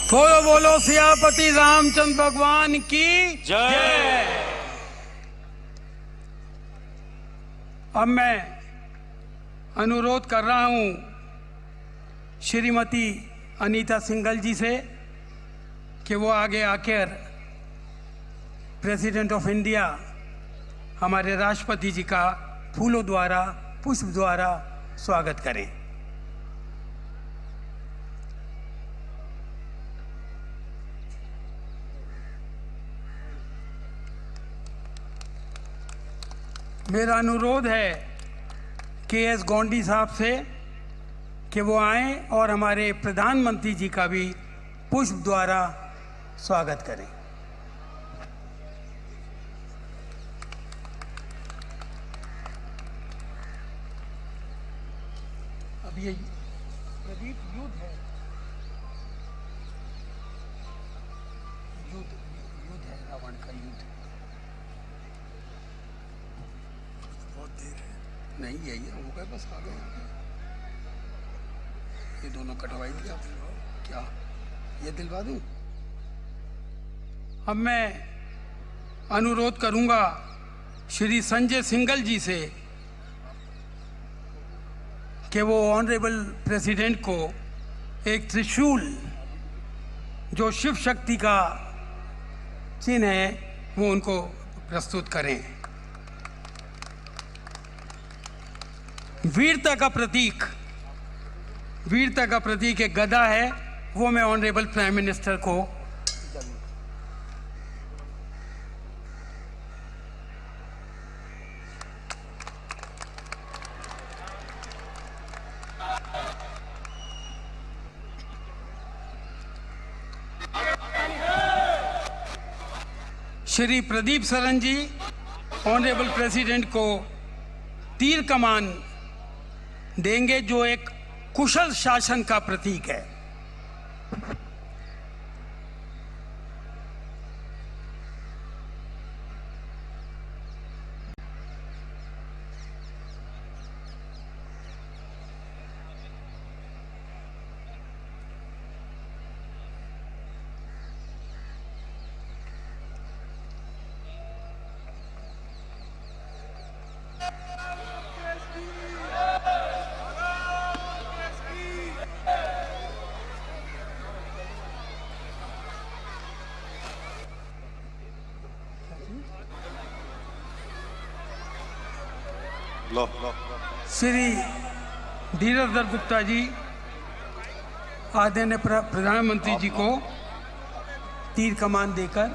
बोलो बोलो सियापति रामचंद्र भगवान की जय। अब मैं अनुरोध कर रहा हूं श्रीमती अनीता सिंघल जी से कि वो आगे आकर प्रेसिडेंट ऑफ इंडिया हमारे राष्ट्रपति जी का फूलों द्वारा पुष्प द्वारा स्वागत करें। मेरा अनुरोध है के.एस. गोंडी साहब से कि वो आएं और हमारे प्रधानमंत्री जी का भी पुष्प द्वारा स्वागत करें। अब ये प्रदीप युद्ध है, युद्ध है, रावण का युद्ध। नहीं यही हो गए, बस आ गए। ये दोनों कटवाई दिया क्या? ये दिलवा दूं? अब मैं अनुरोध करूंगा श्री संजय सिंघल जी से कि वो ऑनरेबल प्रेसिडेंट को एक त्रिशूल जो शिव शक्ति का चिन्ह है वो उनको प्रस्तुत करें। वीरता का प्रतीक एक गदा है, वो मैं ऑनरेबल प्राइम मिनिस्टर को श्री प्रदीप सरन जी ऑनरेबल प्रेसिडेंट को तीर कमान देंगे जो एक कुशल शासन का प्रतीक है। श्री धीरज गुप्ता जी आदरणीय प्रधानमंत्री जी को तीर कमान देकर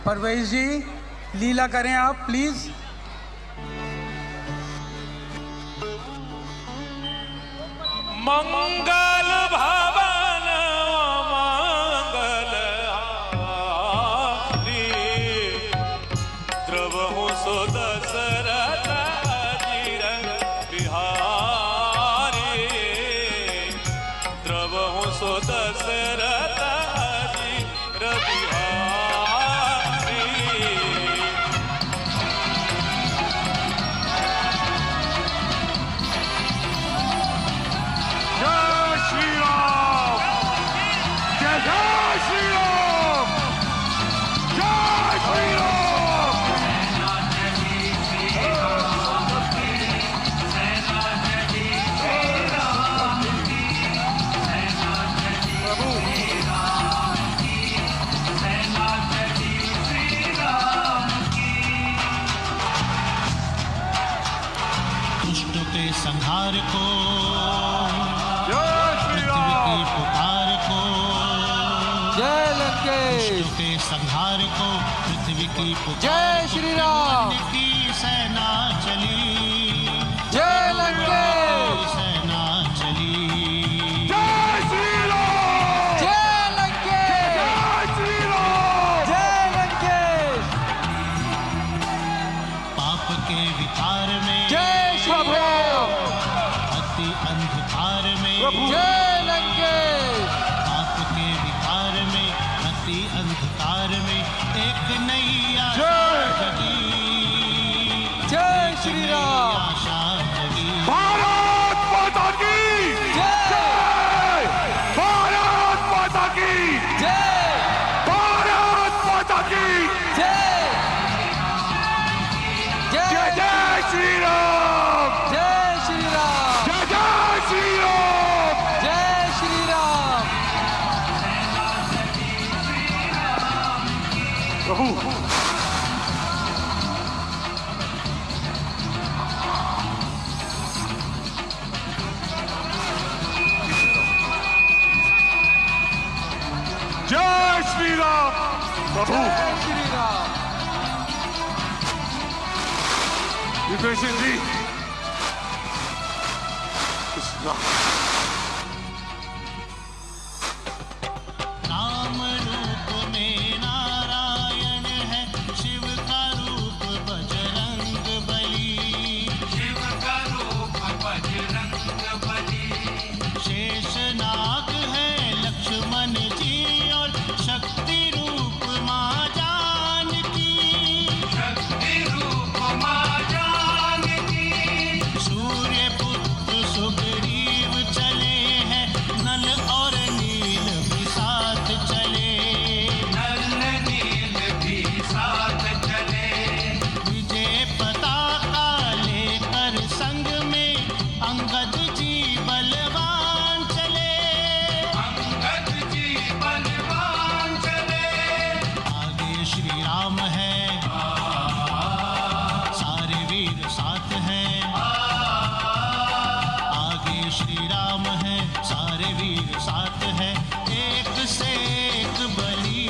परवेश जी लीला करें आप प्लीज। मंगल भवन मंगल हारी द्रवहु सो दशरथ अजीर बिहारी द्रवहु सो दशरथ अजीर बिहारी। संहार को पृथ्वी की पुकार को जय लंकेश के संहार को पृथ्वी की पुकार जय श्री राम की सेना चली जय लंकेश सेना चली जय श्री राम जय लंकेश जय श्री राम जय लंकेश पाप के विकार में जय प्रभु अति अंधकार में जय लंकेश पाप के विकार में अति अंधकार में एक एक नई आशा जगी, जय श्री राम। आशा जगी। भारत माता की जय भारत माता की जय भारत माता की जय जय जय जय श्री राम जय श्री राम जय जय श्री राम जय श्री राम। प्रभु जय श्री राम प्रभु जय श्री राम। विभीषण जी कृष्णा राम रूप में नारायण है, शिव का रूप बजरंग बली। शिव का रूप बजरंग बली। शेषनाग है लक्ष्मण जी और शक्ति रूप मां जानकी। शक्ति रूप मां जानकी। सूर्य पुत्र सुग्रीव चले हैं, नल और नील भी साथ चले। नल नील भी साथ चले। विजय पताका लेकर संग में अंगद जी बलवान चले। अंगद जी बलवान चले। आगे श्री राम है, सारे वीर साथ हैं। आगे श्री राम है, सारे वीर साथ हैं। एक से एक बली,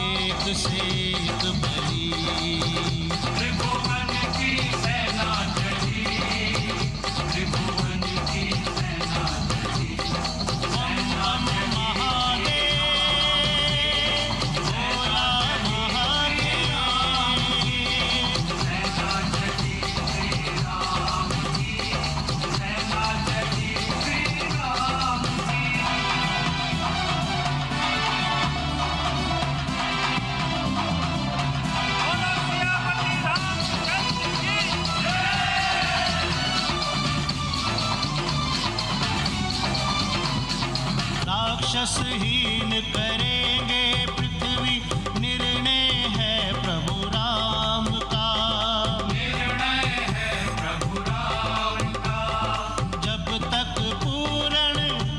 एक से एक बली। त्रिभुवन की सेना चली, त्रिभुवन की सेना चली। हम महादेव, भोला महादेव। सेना चली श्री राम की, सेना चली श्री राम की। राक्षसहीन करेंगे पृथ्वी, निर्णय है प्रभु राम का। निर्णय है प्रभु राम का। जब तक पूर्ण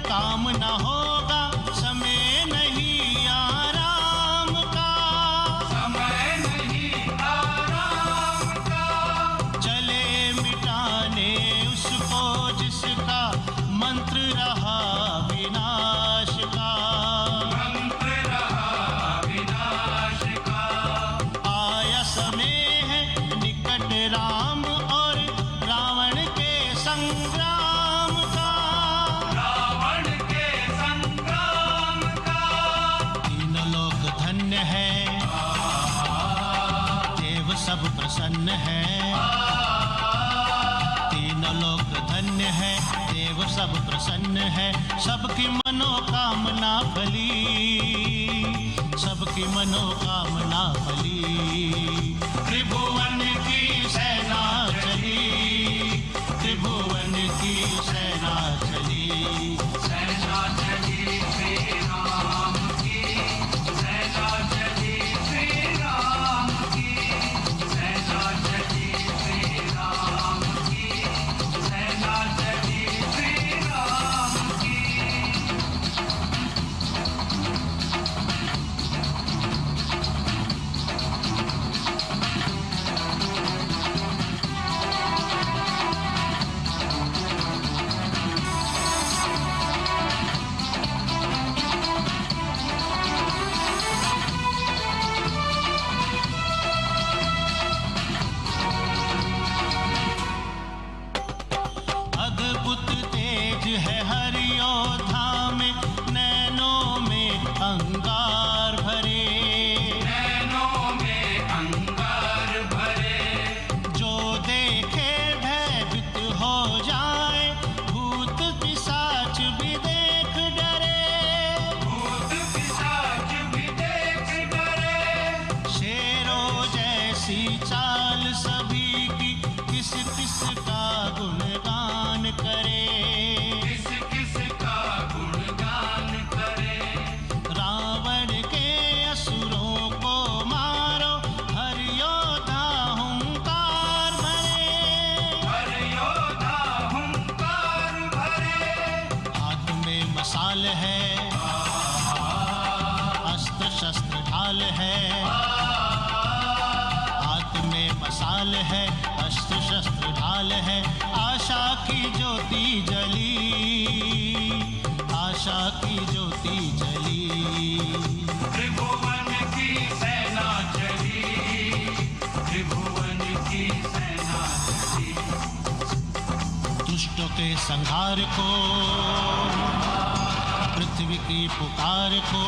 काम न होगा, समय नहीं आराम का। समय नहीं आराम का। चले मिटाने उसको जिसका मंत्र रहा विनाश का। मंत्र रहा विनाश का। आया समय है निकट राम और रावण के संग्राम का। रावण के संग्राम का। तीन लोक धन्य है, देव सब प्रसन्न है। तीन लोक धन्य है, देव सब प्रसन्न है। सबकी मनोकामना फली, सबकी मनोकामना फली। त्रिभुवन की सेना चली, त्रिभुवन की सेना चली। सेना चली श्री राम की, सेना चली श्री राम की। सेना चली श्री राम की, सेना चली श्री राम की। अद्भुत तेज है हरि योद्धा में, नैनों में अंगार भरे। नैनों में अंगार भरे। जो देखे भयभीत हो जाए, भूत पिशाच भी देख डरे। भूत पिशाच भी देख डरे। मिसाल है, अस्त्र शस्त्र ढाल है, आशा की ज्योति जली, आशा की ज्योति जली। त्रिभुवन की सेना चली, त्रिभुवन की सेना चली। दुष्टों के संहार को, पृथ्वी की पुकार को,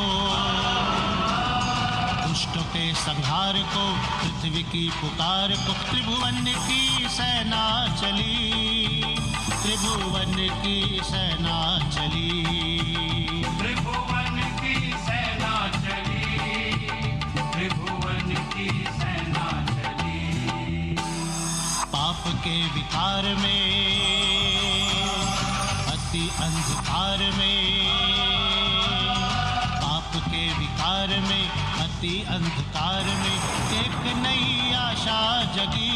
दुष्टों के संहार को, पृथ्वी की पुकार को, त्रिभुवन की सेना चली, त्रिभुवन की सेना चली। त्रिभुवन की सेना चली, त्रिभुवन की सेना चली। पाप के विकार में, अति अंधकार में, पाप के विकार में, अति अंधकार में एक नई आशा जगी,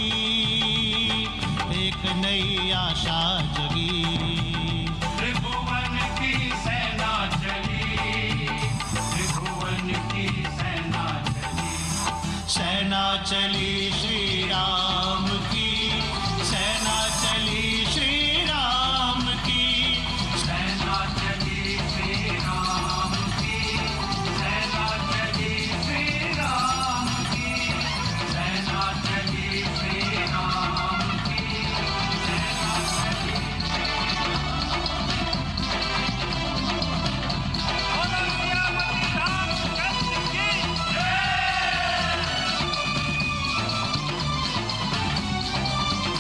एक नई आशा जगी। त्रिभुवन की सेना चली, त्रिभुवन की सेना चली। सेना चली श्री राम की, सेना चली श्री राम की, सेना चली श्री राम की, सेना चली श्री राम की, सेना चली श्री राम की, सेना चली।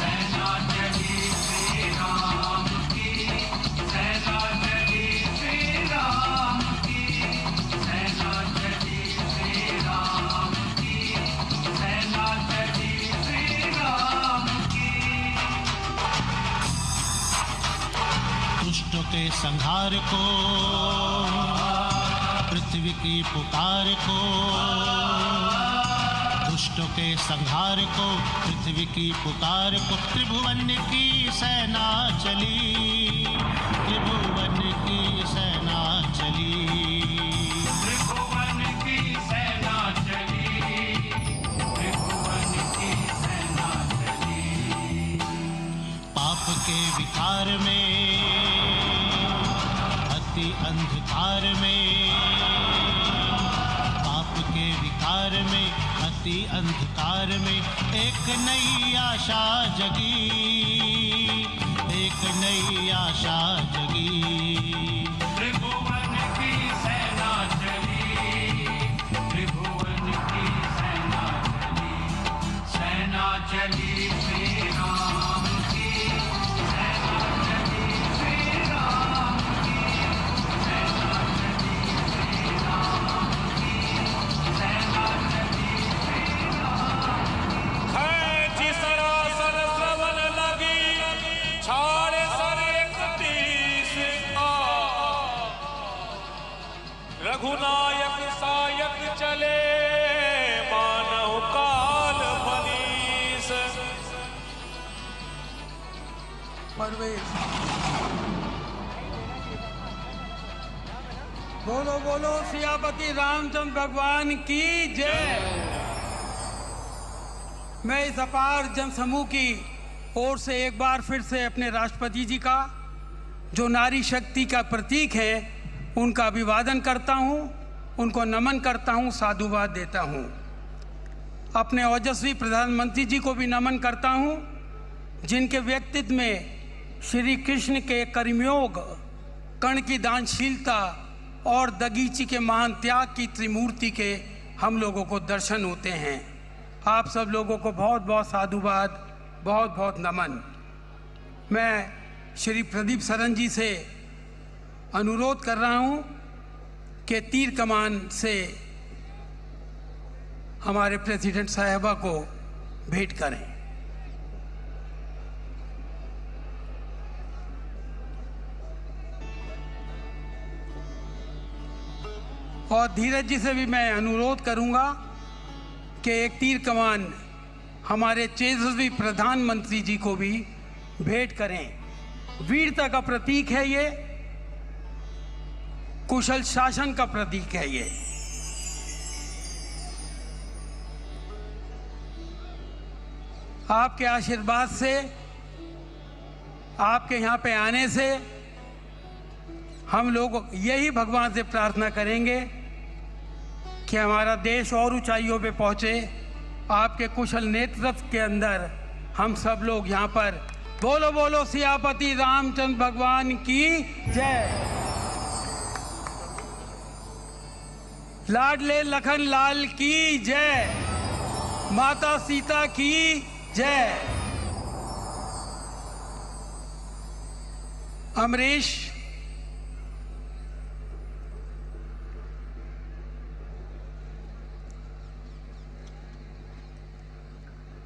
सेना चली श्री राम की, सेना चली श्री राम की, सेना चली श्री राम की, सेना चली श्री राम की। दुष्टों के संहार को, पृथ्वी की पुकार को, दुष्टों के संहार को, पृथ्वी की पुकार को, त्रिभुवन की सेना चली, त्रिभुवन की सेना चली। त्रिभुवन की सेना चली, त्रिभुवन की सेना चली। पाप के विकार में, अति अंधकार में, पाप के विकार में, अति अंधकार में एक नई आशा जगी, एक नई आशा जगी। त्रिभुवन की सेना चली, त्रिभुवन की सेना चली। सेना चली श्री राम की, सेना चली श्री राम की, सेना चली श्री राम की, सेना चली श्री राम की। खैची सरासन श्रवण लगी, छाड़े सर 31 रघुनायक सायक चले, मानव काल फलीस। परवेश बोलो बोलो सियापति रामचंद्र भगवान की जय। मैं इस अपार जनसमूह की ओर से एक बार फिर से अपने राष्ट्रपति जी का, जो नारी शक्ति का प्रतीक है, उनका अभिवादन करता हूं, उनको नमन करता हूं, साधुवाद देता हूं। अपने ओजस्वी प्रधानमंत्री जी को भी नमन करता हूं, जिनके व्यक्तित्व में श्री कृष्ण के कर्मयोग, कर्ण की दानशीलता और दगीची के महान त्याग की त्रिमूर्ति के हम लोगों को दर्शन होते हैं। आप सब लोगों को बहुत बहुत साधुवाद, बहुत बहुत नमन। मैं श्री प्रदीप सरन जी से अनुरोध कर रहा हूं कि तीर कमान से हमारे प्रेसिडेंट साहिबा को भेंट करें। और धीरज जी से भी मैं अनुरोध करूंगा कि एक तीर कमान हमारे तेजस्वी प्रधानमंत्री जी को भी भेंट करें। वीरता का प्रतीक है ये, कुशल शासन का प्रतीक है ये। आपके आशीर्वाद से, आपके यहाँ पे आने से हम लोग यही भगवान से प्रार्थना करेंगे कि हमारा देश और ऊंचाइयों पे पहुँचे। आपके कुशल नेतृत्व के अंदर हम सब लोग यहाँ पर बोलो बोलो सियापति रामचंद्र भगवान की जय। लाडले लखन लाल की जय। माता सीता की जय। अमरीश,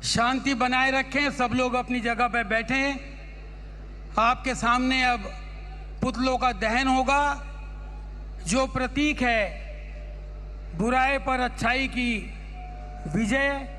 शांति बनाए रखें। सब लोग अपनी जगह पर बैठें। आपके सामने अब पुतलों का दहन होगा, जो प्रतीक है बुराई पर अच्छाई की विजय।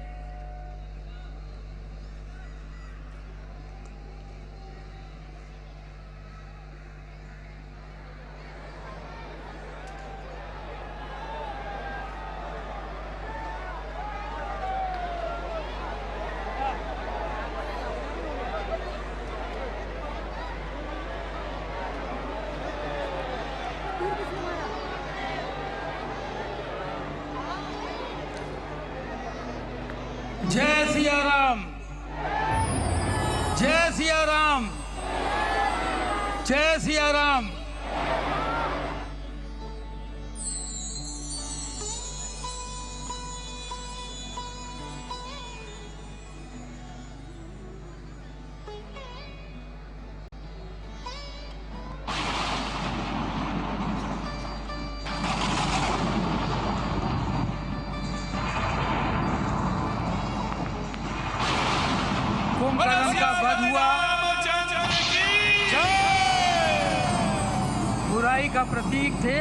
जय सिया राम, जय सिया राम, जय सिया राम। कुंभकर्ण का वध हुआ, बुराई का प्रतीक थे।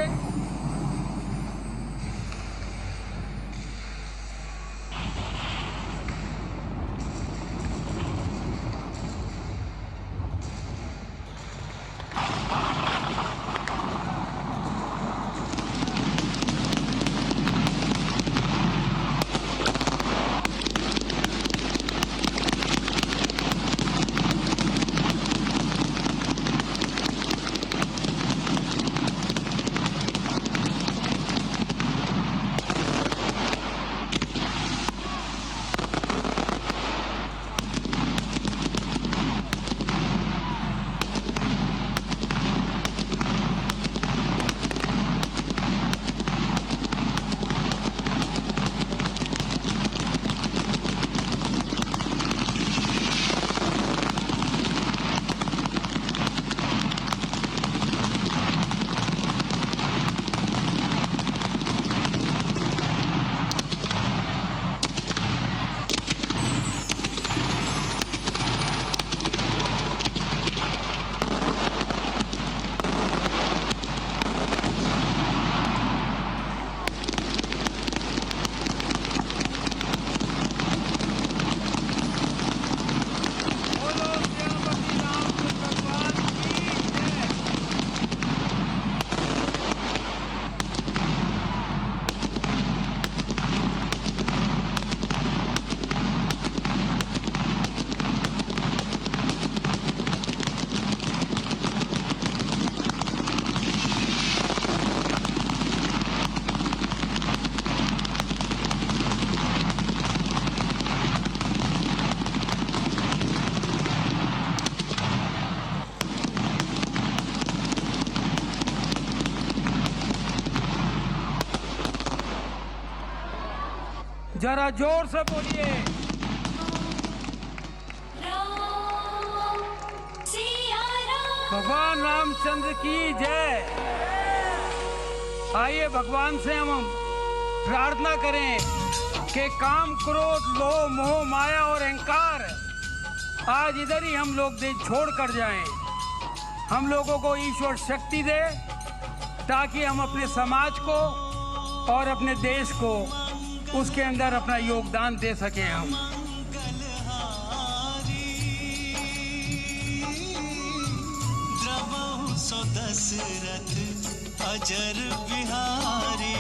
जरा जोर से बोलिए। भगवान रामचंद्र की जय। आइए भगवान से हम प्रार्थना करें कि काम, क्रोध, लोभ, मोह, माया और अहंकार आज इधर ही हम लोग देश छोड़ कर जाएं। हम लोगों को ईश्वर शक्ति दे ताकि हम अपने समाज को और अपने देश को उसके अंदर अपना योगदान दे सकें। हम द्रवहु सो दशरथ अजर बिहारी।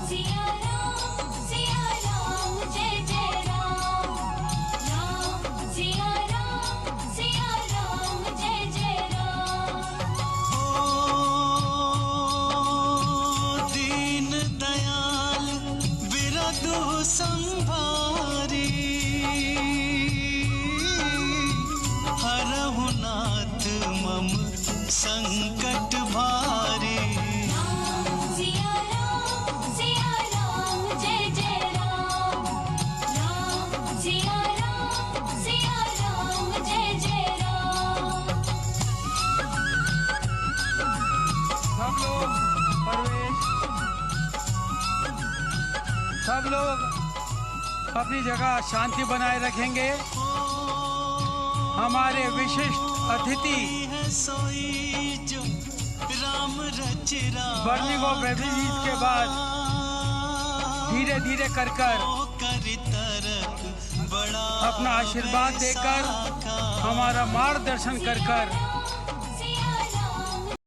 सिया राम जय जय राम। तू संभारी हरहु नाथ मम संकट भारी सिया राम जय जय राम सिया राम जय जय राम। सब लोग अपनी जगह शांति बनाए रखेंगे। हमारे विशिष्ट अतिथि बर्निंग ऑफ रेफ्यूजीज के बाद धीरे धीरे कर अपना आशीर्वाद देकर हमारा मार्गदर्शन कर